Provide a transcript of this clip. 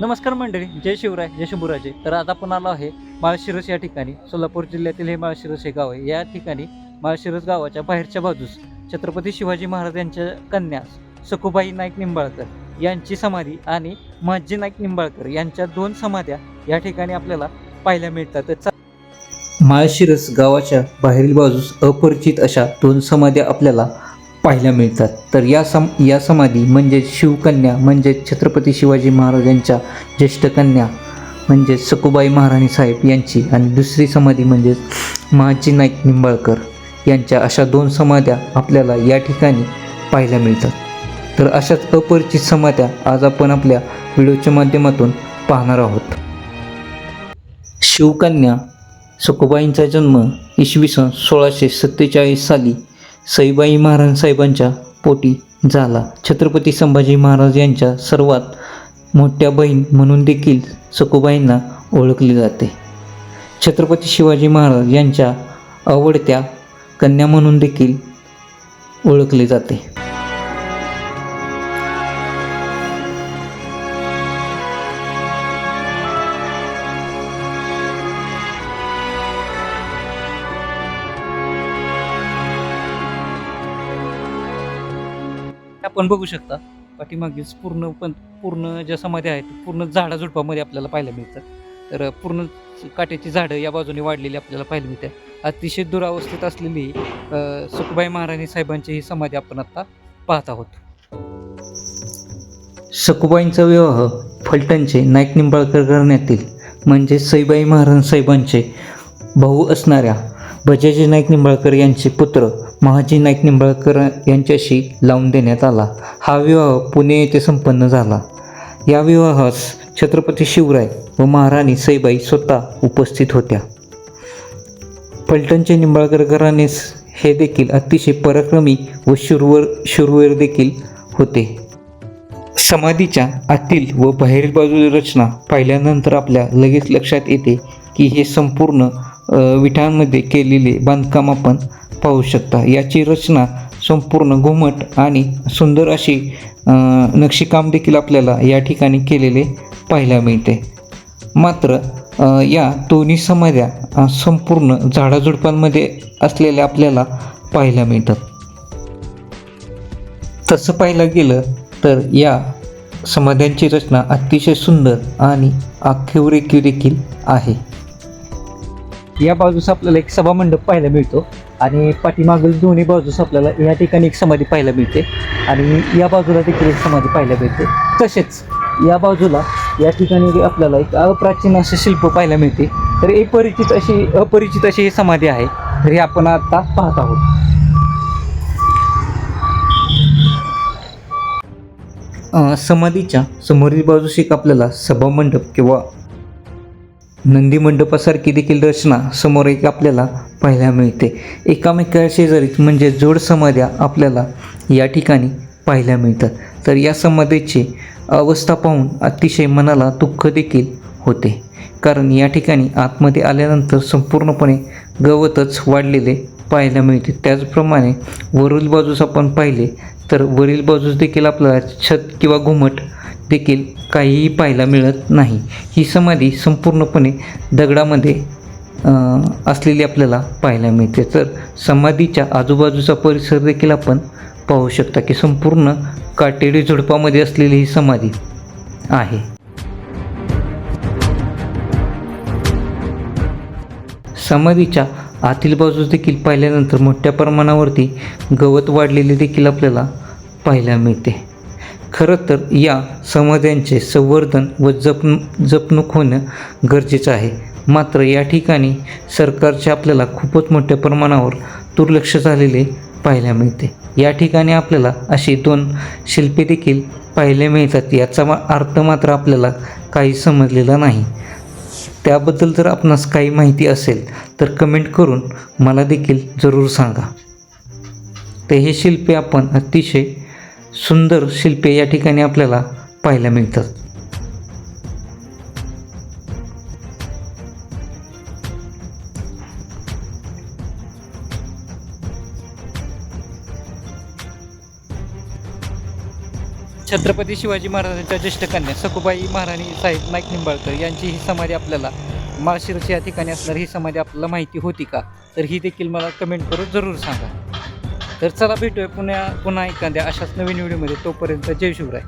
नमस्कार मंडळी, जय शिवराय, जय शंभूराजे. तर आज आपण आलो आहे माळशिरस या ठिकाणी. सोलापूर जिल्ह्यातील हे माळशिरस हे गाव आहे. या ठिकाणी माळशिरस गावाच्या बाहेरच्या बाजूस छत्रपती शिवाजी महाराज यांच्या कन्या सखुबाई नाईक निंबाळकर यांची समाधी आणि महाजी नाईक निंबाळकर यांच्या 2 समाध्या या ठिकाणी आपल्याला पाहायला मिळतात. माळशिरस गावाच्या बाहेरील बाजूस अपरिचित अशा 2 समाध्या आपल्याला पाहायला मिळतात. तर या समाधी म्हणजे शिवकन्या म्हणजे छत्रपती शिवाजी महाराज यांच्या ज्येष्ठ कन्या म्हणजे सखुबाई महाराणी साहेब यांची, आणि दुसरी समाधी म्हणजे महाजी नाईक निंबाळकर यांच्या, अशा 2 समाध्या आपल्याला या ठिकाणी पाहायला मिळतात. तर अशाच अपरिचित समाध्या आज आपण आपल्या व्हिडिओच्या माध्यमातून पाहणार आहोत. शिवकन्या सखुबाईंचा जन्म इसवी सन 1647 साली सईबाई महाराज साहेबांच्या पोटी झाला. छत्रपती संभाजी महाराज यांच्या सर्वात मोठ्या बहीण म्हणून देखील सखुबाईंना ओळखले जाते. छत्रपती शिवाजी महाराज यांच्या आवडत्या कन्या म्हणून देखील ओळखले जाते. आपण बघू शकता पाठीमागेच पूर्ण ज्या समाध्या आहेत पूर्ण झाडाझुडपामध्ये आपल्याला पाहायला मिळतात. तर पूर्ण काट्याची झाडं या बाजूने वाढलेली आपल्याला पाहायला मिळते. अतिशय दुरावस्थेत असलेली सखुबाई महाराणी साहेबांची ही समाधी आपण आता पाहत आहोत. सखुबाईंचा विवाह फलटणचे नाईक निंबाळकर घराण्यातील म्हणजे सईबाई महाराज साहेबांचे भाऊ असणाऱ्या बजाजी नाईक निंबाळकर यांचे पुत्र महाजी नाईक निंबाळकर यांच्याशी लावून देण्यात आला. हा विवाह पुणे येथे संपन्न झाला. या विवाहास छत्रपती शिवराय व महाराणी सईबाई स्वतः उपस्थित होत्या. फलटणचे निंबाळकर घराणे हे देखील अतिशय पराक्रमी व शूरवीर देखील होते. समाधीच्या आतील व बाहेरील बाजूची रचना पाहिल्यानंतर आपल्या लगेच लक्षात येते की हे संपूर्ण विटांमध्ये केलेले बांधकाम आपण पाहू शकता. याची रचना संपूर्ण घुमट आणि सुंदर अशी नक्षीकाम देखील आपल्याला या ठिकाणी केलेले पाहायला मिळते. मात्र या दोन्ही समाध्या संपूर्ण झाडाझुडपांमध्ये असलेल्या आपल्याला पाहायला मिळतात. तसं पाहायला गेलं तर या समाध्यांची रचना अतिशय सुंदर आणि आखीव रेखीव देखील आहे. या बाजूस आपल्याला एक सभामंडप पाहायला मिळतो आणि पाठीमागील दोन्ही बाजूस आपल्याला या ठिकाणी एक समाधी पाहायला मिळते आणि या बाजूला देखील एक समाधी पाहायला मिळते. तसेच या बाजूला या ठिकाणी आपल्याला एक अप्राचीन असे शिल्प पाहायला मिळते. तर अपरिचित अशी ही समाधी आहे. तर हे आपण आता पाहत आहोत. समाधीच्या समोरील बाजूस एक आपल्याला सभामंडप किंवा नंदी मंडपासारखी देखील रचना समोर एक आपल्याला पाहायला मिळते. एकामेका शेजारी म्हणजे जोड समाध्या आपल्याला या ठिकाणी पाहायला मिळतात. तर या समाधीची अवस्था पाहून अतिशय मनाला दुःख देखील होते, कारण या ठिकाणी आतमध्ये आल्यानंतर संपूर्णपणे गवतच वाढलेले पाहायला मिळते. त्याचप्रमाणे वरील बाजूस आपण पाहिले तर वरील बाजूस देखील आपल्याला छत किंवा घुमट देखील काहीही पाहायला मिळत नाही. ही समाधी संपूर्णपणे दगडामध्ये असलेली आपल्याला पाहायला मिळते. तर समाधीच्या आजूबाजूचा परिसर देखील आपण पाहू शकता की संपूर्ण काटेरी झुडपामध्ये असलेली ही समाधी आहे. समाधीच्या आतील बाजूस देखील पाहिल्यानंतर मोठ्या प्रमाणावरती गवत वाढलेले देखील आपल्याला पाहायला मिळते. खरं तर या समाध्यांचे संवर्धन व जपणूक होणं गरजेचं आहे. मात्र या ठिकाणी सरकारचे आपल्याला खूपच मोठ्या प्रमाणावर दुर्लक्ष झालेले पाहायला मिळते. या ठिकाणी आपल्याला अशी 2 शिल्पे देखील पाहायला मिळतात. याचा अर्थ मात्र आपल्याला काही समजलेला नाही. त्याबद्दल जर आपणास काही माहिती असेल तर कमेंट करून मला देखील जरूर सांगा. तर हे शिल्पे आपण अतिशय सुंदर शिल्पे या ठिकाणी आपल्याला पाहायला मिळतात. छत्रपती शिवाजी महाराजांच्या ज्येष्ठ कन्या सखुबाई महाराणी साहेब नाईक निंबाळकर यांची ही समाधी आपल्याला माळशिरस या ठिकाणी असणारी ही समाधी आपल्याला माहिती होती का? तर ही देखील मला कमेंट करून जरूर सांगा. तर चला भेटूया पुन्हा एखाद्या अशाच नवीन व्हिडिओमध्ये. तोपर्यंत जय शिवराय.